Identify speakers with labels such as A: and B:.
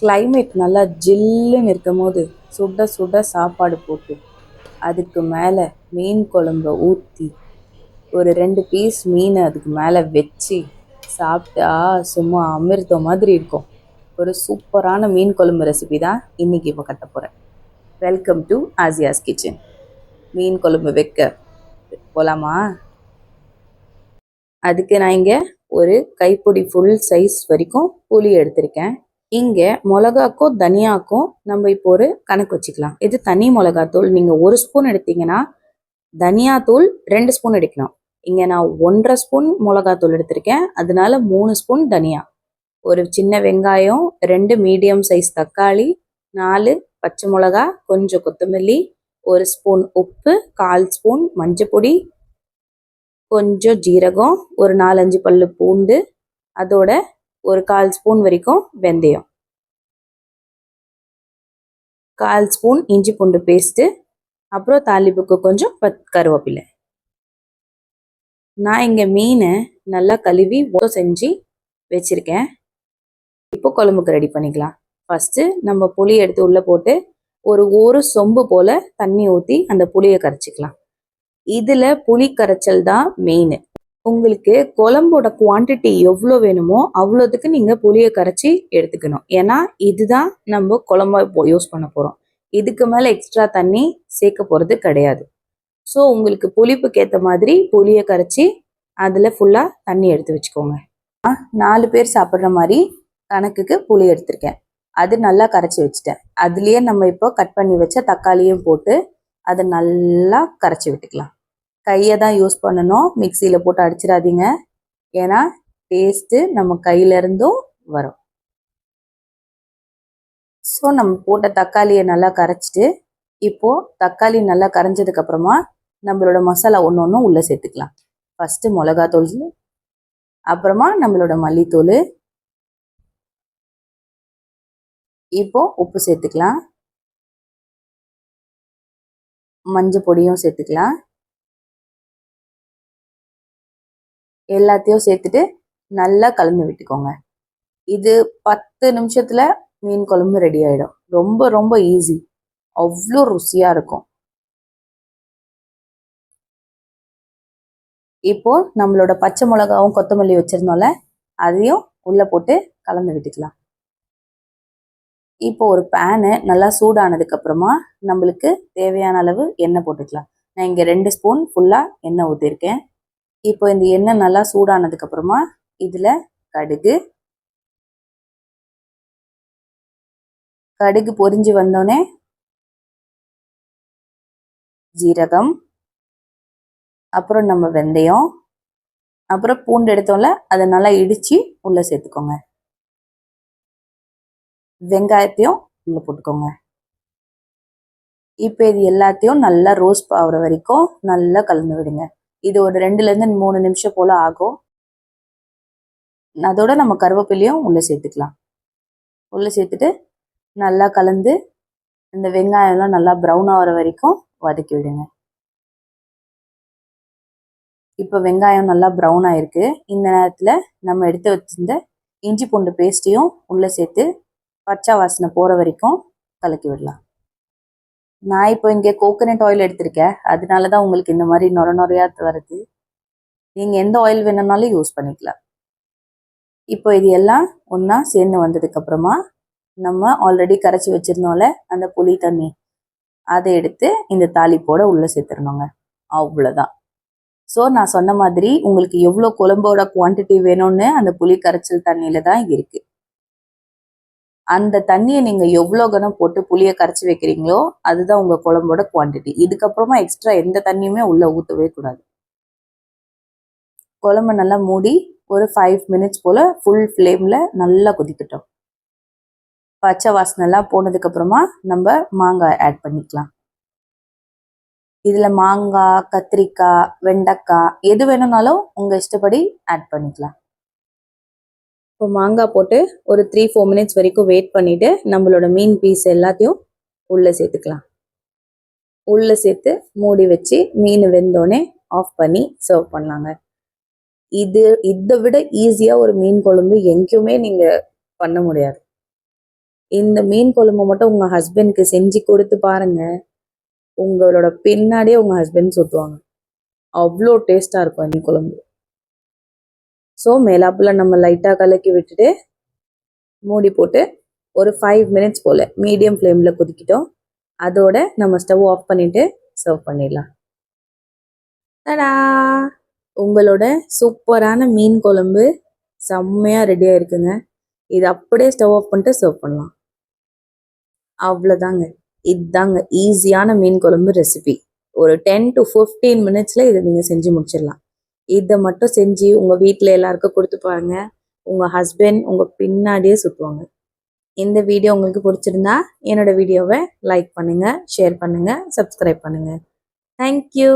A: Climate நல்லா ஜில்லுன்னு இருக்கும் போது சுட சுட சாப்பாடு போட்டு அதுக்கு மேலே மீன் குழம்ப ஊற்றி ஒரு 2 பீஸ் மீனை அதுக்கு மேலே வச்சு சாப்பிட்டா சும்மா அமிர்தம் மாதிரி இருக்கும். ஒரு சூப்பரான மீன் குழம்பு ரெசிபி தான் இன்னைக்கு இப்போ கட்ட போகிறேன். Welcome to Asiya's kitchen. மீன் குழம்பு வைக்க போகலாமா? அதுக்கு நான் இங்கே ஒரு கைப்பிடி ஃபுல் சைஸ் வரைக்கும் புளி எடுத்திருக்கேன். இங்கே மிளகாக்கும் தனியாக்கும் நம்ம இப்போ ஒரு கணக்கு வச்சுக்கலாம். இது தனி மிளகாத்தூள். நீங்கள் 1 ஸ்பூன் எடுத்தீங்கன்னா தனியாத்தூள் 2 ஸ்பூன் எடுக்கலாம். இங்கே நான் 1.5 ஸ்பூன் மிளகாத்தூள் எடுத்திருக்கேன், அதனால 3 ஸ்பூன் தனியா. ஒரு சின்ன வெங்காயம், 2 மீடியம் சைஸ் தக்காளி, 4 பச்சை மிளகா, கொஞ்சம் கொத்தமல்லி, 1 ஸ்பூன் உப்பு, 1/4 ஸ்பூன் மஞ்சப்பொடி, கொஞ்சம் ஜீரகம், ஒரு 4-5 பல்லு பூண்டு, அதோட ஒரு 1/4 ஸ்பூன் வரைக்கும் வெந்தயம், 1/4 ஸ்பூன் இஞ்சி பூண்டு பேஸ்ட்டு, அப்புறம் தாளிப்புக்கு கொஞ்சம் கருவேப்பிலை. நான் இங்கே மீனை நல்லா கழுவி செஞ்சு வச்சுருக்கேன். இப்போ குழம்புக்கு ரெடி பண்ணிக்கலாம். ஃபஸ்ட்டு நம்ம புளி எடுத்து உள்ளே போட்டு ஒரு சொம்பு போல் தண்ணி ஊற்றி அந்த புளியை கரைச்சிக்கலாம். இதில் புளி கரைச்சல் தான் மெயின். உங்களுக்கு குழம்போட குவான்டிட்டி எவ்வளோ வேணுமோ அவ்வளோத்துக்கு நீங்கள் புளியை கரைச்சி எடுத்துக்கணும். ஏன்னா இதுதான் நம்ம குழம்பா யூஸ் பண்ண போகிறோம். இதுக்கு மேலே எக்ஸ்ட்ரா தண்ணி சேர்க்க போகிறது கிடையாது. ஸோ உங்களுக்கு புளிப்புக்கு ஏற்ற மாதிரி புளியை கரைச்சி அதில் ஃபுல்லாக தண்ணி எடுத்து வச்சுக்கோங்க. 4 பேர் சாப்பிட்ற மாதிரி கணக்குக்கு புளி எடுத்திருக்கேன். அது நல்லா கரைச்சி வச்சுட்டேன். அதுலேயே நம்ம இப்போ கட் பண்ணி வச்ச தக்காளியும் போட்டு அதை நல்லா கரைச்சி விட்டுக்கலாம். கையை தான் யூஸ் பண்ணணும், மிக்சியில் போட்டு அடிச்சிடாதீங்க. ஏன்னா டேஸ்ட்டு நம்ம கையிலேருந்தும் வரும். ஸோ நம்ம போட்ட தக்காளியை நல்லா கரைச்சிட்டு இப்போது தக்காளி நல்லா கரைஞ்சதுக்கப்புறமா நம்மளோட மசாலா ஒன்று ஒன்று உள்ளே சேர்த்துக்கலாம். ஃபஸ்ட்டு மிளகாத்தூள், அப்புறமா நம்மளோட மல்லித்தூள், இப்போது உப்பு சேர்த்துக்கலாம், மஞ்சள் பொடியும் சேர்த்துக்கலாம். எல்லாத்தையும் சேர்த்துட்டு நல்லா கலந்து விட்டுக்கோங்க. இது 10 நிமிஷத்தில் மீன் குழம்பு ரெடி ஆகிடும். ரொம்ப ரொம்ப ஈஸி, அவ்வளோ ருசியாக இருக்கும். இப்போது நம்மளோட பச்சை மிளகாவும் கொத்தமல்லி வச்சுருந்தோம்ல, அதையும் உள்ளே போட்டு கலந்து விட்டுக்கலாம். இப்போ ஒரு பேனு நல்லா சூடானதுக்கப்புறமா நம்மளுக்கு தேவையான அளவு எண்ணெய் போட்டுக்கலாம். நான் இங்கே 2 ஸ்பூன் ஃபுல்லாக எண்ணெய் ஊற்றிருக்கேன். இப்போ இந்த எண்ணெய் நல்லா சூடானதுக்கப்புறமா இதில் கடுகு பொரிஞ்சு வந்தோடனே ஜீரகம், அப்புறம் நம்ம வெந்தயம், அப்புறம் பூண்டு எடுத்தோம்ல அதை நல்லா இடித்து உள்ளே சேர்த்துக்கோங்க. வெங்காயத்தையும் உள்ளே போட்டுக்கோங்க. இப்போ இது எல்லாத்தையும் நல்லா ரோஸ்ட் ஆகிற வரைக்கும் நல்லா கலந்து விடுங்க. இது ஒரு 2லேருந்து 3 நிமிஷம் போல் ஆகும். அதோட நம்ம கருவேப்பிலையும் உள்ளே சேர்த்துக்கலாம். உள்ளே சேர்த்துட்டு நல்லா கலந்து இந்த வெங்காயம்லாம் நல்லா ப்ரௌன் ஆகிற வரைக்கும் வதக்கி விடுங்க. இப்போ வெங்காயம் நல்லா ப்ரௌன் ஆகிருக்கு. இந்த நேரத்தில் நம்ம எடுத்து வச்சிருந்த இஞ்சி பூண்டு பேஸ்ட்டையும் உள்ளே சேர்த்து பச்சை வாசனை போகிற வரைக்கும் கலக்கி விடலாம். நான் இப்போ இங்கே கோகோனட் ஆயில் எடுத்திருக்கேன், அதனால தான் உங்களுக்கு இந்த மாதிரி நொறையாக வருது. நீங்கள் எந்த ஆயில் வேணும்னாலும் யூஸ் பண்ணிக்கலாம். இப்போ இது எல்லாம் ஒன்றா சேர்ந்து வந்ததுக்கப்புறமா நம்ம ஆல்ரெடி கரைச்சி வச்சுருந்தோம்ல அந்த புளி தண்ணி, அதை எடுத்து இந்த தாளிப்போட உள்ளே சேர்த்துடணுங்க. அவ்வளோதான். ஸோ நான் சொன்ன மாதிரி உங்களுக்கு எவ்வளோ குழம்போட குவான்டிட்டி வேணும்னு அந்த புளி கரைச்சல் தண்ணியில் தான் இருக்குது. அந்த தண்ணியை நீங்கள் எவ்வளோ கனம் போட்டு புளியை கரைச்சி வைக்கிறீங்களோ அதுதான் உங்கள் குழம்போட குவான்டிட்டி. இதுக்கப்புறமா எக்ஸ்ட்ரா எந்த தண்ணியுமே உள்ளே ஊற்றவே கூடாது. குழம்பு நல்லா மூடி ஒரு 5 மினிட்ஸ் போல் ஃபுல் ஃப்ளேமில் நல்லா கொதிக்கட்டும். பச்சை வாசனைலாம் போனதுக்கப்புறமா நம்ம மாங்காய் ஆட் பண்ணிக்கலாம். இதில் மாங்காய், கத்திரிக்காய், வெண்டைக்காய் எது வேணும்னாலும் உங்கள் இஷ்டப்படி ஆட் பண்ணிக்கலாம். இப்போ மாங்காய் போட்டு ஒரு 3-4 மினிட்ஸ் வரைக்கும் வெயிட் பண்ணிவிட்டு நம்மளோட மீன் பீஸ் எல்லாத்தையும் உள்ளே சேர்த்துக்கலாம். உள்ளே சேர்த்து மூடி வச்சு மீன் வெந்தோடனே ஆஃப் பண்ணி சர்வ் பண்ணலாங்க. இதை விட ஈஸியாக ஒரு மீன் குழம்பு எங்கேயுமே நீங்கள் பண்ண முடியாது. இந்த மீன் குழம்பு மட்டும் உங்கள் ஹஸ்பண்ட்க்கு செஞ்சு கொடுத்து பாருங்க, உங்களோட பின்னாடியே உங்கள் ஹஸ்பண்ட் சுற்றுவாங்க. அவ்வளோ டேஸ்ட்டாக இருக்கும் மீன் குழம்பு. ஸோ மேலாப்பில் நம்ம லைட்டாக கலக்கி விட்டுட்டு மூடி போட்டு ஒரு 5 மினிட்ஸ் போல் மீடியம் ஃப்ளேமில் கொதிக்கிட்டோம். அதோட நம்ம ஸ்டவ் ஆஃப் பண்ணிவிட்டு சர்வ் பண்ணிடலாம். தடா, உங்களோட சூப்பரான மீன் குழம்பு செம்மையாக ரெடியாக இருக்குங்க. இது அப்படியே ஸ்டவ் ஆஃப் பண்ணிட்டு சர்வ் பண்ணலாம். அவ்வளோதாங்க. இதுதாங்க ஈஸியான மீன் குழம்பு ரெசிபி. ஒரு 10 to 15 மினிட்ஸில் இதை நீங்கள் செஞ்சு முடிச்சிடலாம். இதை மட்டும் செஞ்சு உங்கள் வீட்டில் எல்லாருக்கும் கொடுத்து பாருங்க, உங்கள் ஹஸ்பண்ட் உங்கள் பின்னாடியே சுற்றுவாங்க. இந்த வீடியோ உங்களுக்கு பிடிச்சிருந்தா என்னோட வீடியோவை லைக் பண்ணுங்கள், ஷேர் பண்ணுங்கள், சப்ஸ்கிரைப் பண்ணுங்கள். தேங்க்யூ.